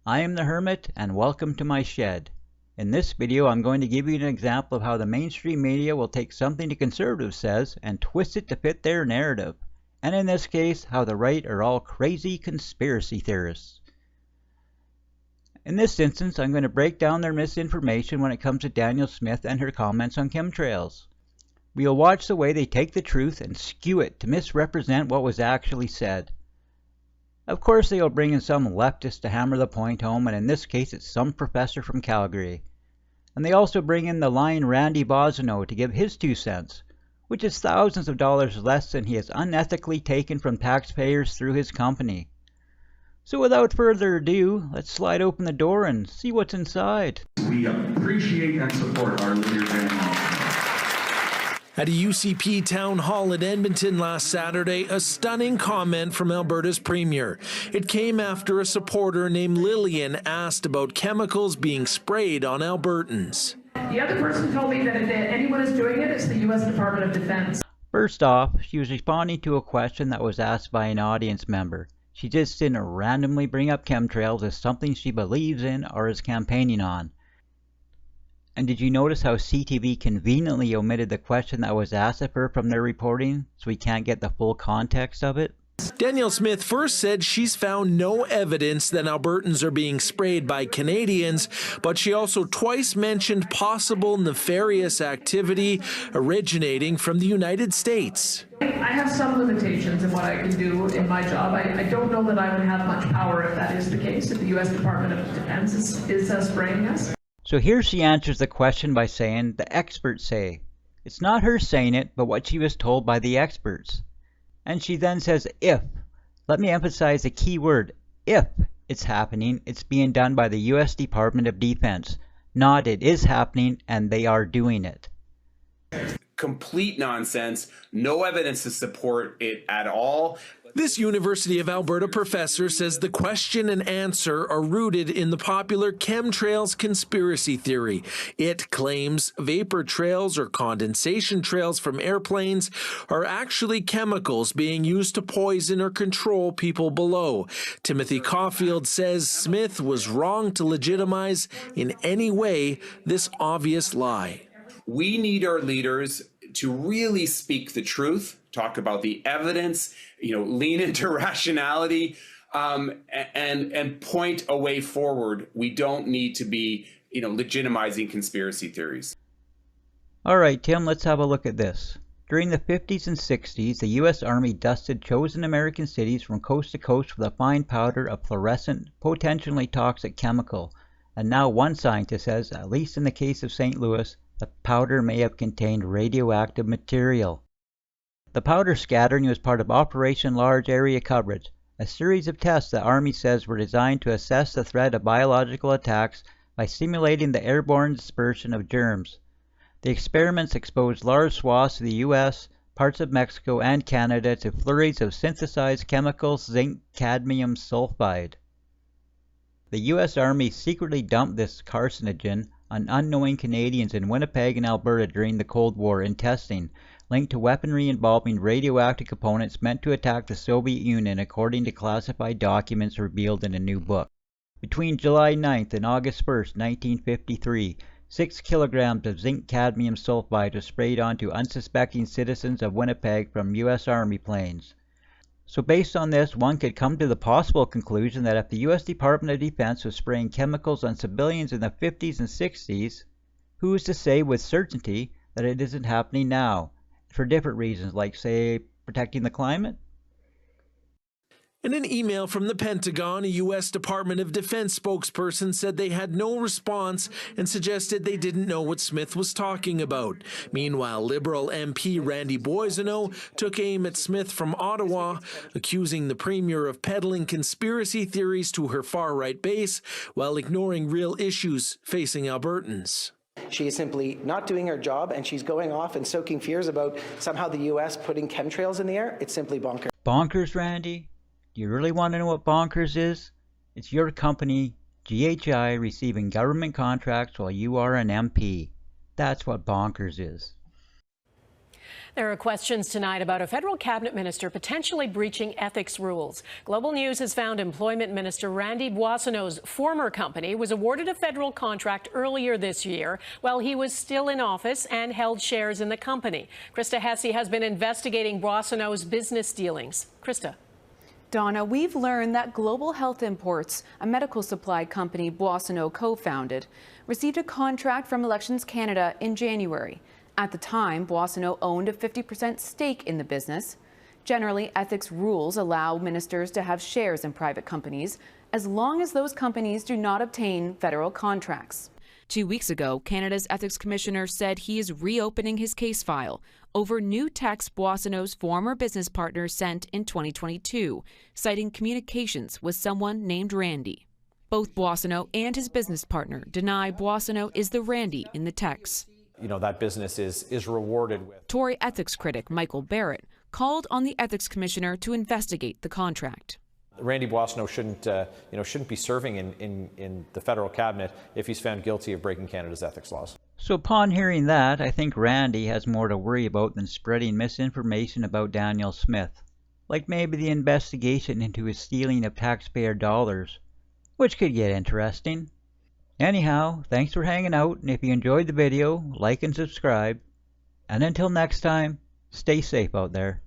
I am the Hermit and welcome to my shed. In this video I'm going to give you an example of how the mainstream media will take something the conservative says and twist it to fit their narrative. And in this case, how the right are all crazy conspiracy theorists. In this instance, I'm going to break down their misinformation when it comes to Danielle Smith and her comments on chemtrails. We'll watch the way they take the truth and skew it to misrepresent what was actually said. Of course, they will bring in some leftist to hammer the point home, and in this case it's some professor from Calgary. And they also bring in the lying Randy Boissonnault to give his 2 cents, which is thousands of dollars less than he has unethically taken from taxpayers through his company. So without further ado, let's slide open the door and see what's inside. We appreciate and support our leaders and At a UCP town hall in Edmonton last Saturday, a stunning comment from Alberta's premier. It came after a supporter named Lillian asked about chemicals being sprayed on Albertans. The other person told me that if anyone is doing it, it's the U.S. Department of Defense. First off, she was responding to a question that was asked by an audience member. She just didn't randomly bring up chemtrails as something she believes in or is campaigning on. And did you notice how CTV conveniently omitted the question that was asked of her from their reporting, so we can't get the full context of it? Danielle Smith first said she's found no evidence that Albertans are being sprayed by Canadians, but she also twice mentioned possible nefarious activity originating from the United States. I have some limitations in what I can do in my job. I don't know that I would have much power if that is the case, if the U.S. Department of Defense is spraying us. So here she answers the question by saying, the experts say. It's not her saying it, but what she was told by the experts. And she then says, if. Let me emphasize the key word, if it's happening, it's being done by the U.S. Department of Defense. Not it is happening and they are doing it. Complete nonsense, no evidence to support it at all. This University of Alberta professor says the question and answer are rooted in the popular chemtrails conspiracy theory. It claims vapor trails or condensation trails from airplanes are actually chemicals being used to poison or control people below. Timothy Caulfield says Smith was wrong to legitimize in any way this obvious lie. We need our leaders to really speak the truth, talk about the evidence, lean into rationality, and point a way forward. We don't need to be, legitimizing conspiracy theories. All right, Tim, let's have a look at this. During the 50s and 60s, the U.S. Army dusted chosen American cities from coast to coast with a fine powder of fluorescent, potentially toxic chemical. And now one scientist says, at least in the case of St. Louis, the powder may have contained radioactive material. The powder scattering was part of Operation Large Area Coverage, a series of tests the Army says were designed to assess the threat of biological attacks by simulating the airborne dispersion of germs. The experiments exposed large swaths of the U.S., parts of Mexico, and Canada to flurries of synthesized chemicals, zinc cadmium sulfide. The U.S. Army secretly dumped this carcinogen on unknowing Canadians in Winnipeg and Alberta during the Cold War in testing, linked to weaponry involving radioactive components meant to attack the Soviet Union, according to classified documents revealed in a new book. Between July 9th and August 1st, 1953, 6 kilograms of zinc cadmium sulfide was sprayed onto unsuspecting citizens of Winnipeg from U.S. Army planes. So based on this, one could come to the possible conclusion that if the U.S. Department of Defense was spraying chemicals on civilians in the 50s and 60s, who is to say with certainty that it isn't happening now, for different reasons, like, say, protecting the climate? In an email from the Pentagon, a U.S. Department of Defense spokesperson said they had no response and suggested they didn't know what Smith was talking about. Meanwhile, Liberal MP Randy Boissonnault took aim at Smith from Ottawa, accusing the Premier of peddling conspiracy theories to her far-right base while ignoring real issues facing Albertans. She is simply not doing her job, and she's going off and soaking fears about somehow the U.S. putting chemtrails in the air. It's simply bonkers. Bonkers, Randy? Do you really want to know what bonkers is? It's your company, GHI, receiving government contracts while you are an MP. That's what bonkers is. There are questions tonight about a federal cabinet minister potentially breaching ethics rules. Global News has found Employment Minister Randy Boissonnault's former company was awarded a federal contract earlier this year while he was still in office and held shares in the company. Krista Hesse has been investigating Boissonnault's business dealings. Krista. Donna, we've learned that Global Health Imports, a medical supply company Boissonnault co-founded, received a contract from Elections Canada in January. At the time, Boissonnault owned a 50% stake in the business. Generally, ethics rules allow ministers to have shares in private companies as long as those companies do not obtain federal contracts. 2 weeks ago, Canada's Ethics Commissioner said he is reopening his case file over new texts Boissonnault's former business partner sent in 2022, citing communications with someone named Randy. Both Boissonnault and his business partner deny Boissonnault is the Randy in the texts. You know, that business is rewarded with. Tory ethics critic Michael Barrett called on the Ethics Commissioner to investigate the contract. Randy Boissonnault shouldn't be serving in the federal cabinet if he's found guilty of breaking Canada's ethics laws. So upon hearing that, I think Randy has more to worry about than spreading misinformation about Danielle Smith, like maybe the investigation into his stealing of taxpayer dollars, which could get interesting. Anyhow, thanks for hanging out, and if you enjoyed the video, like and subscribe. And until next time, stay safe out there.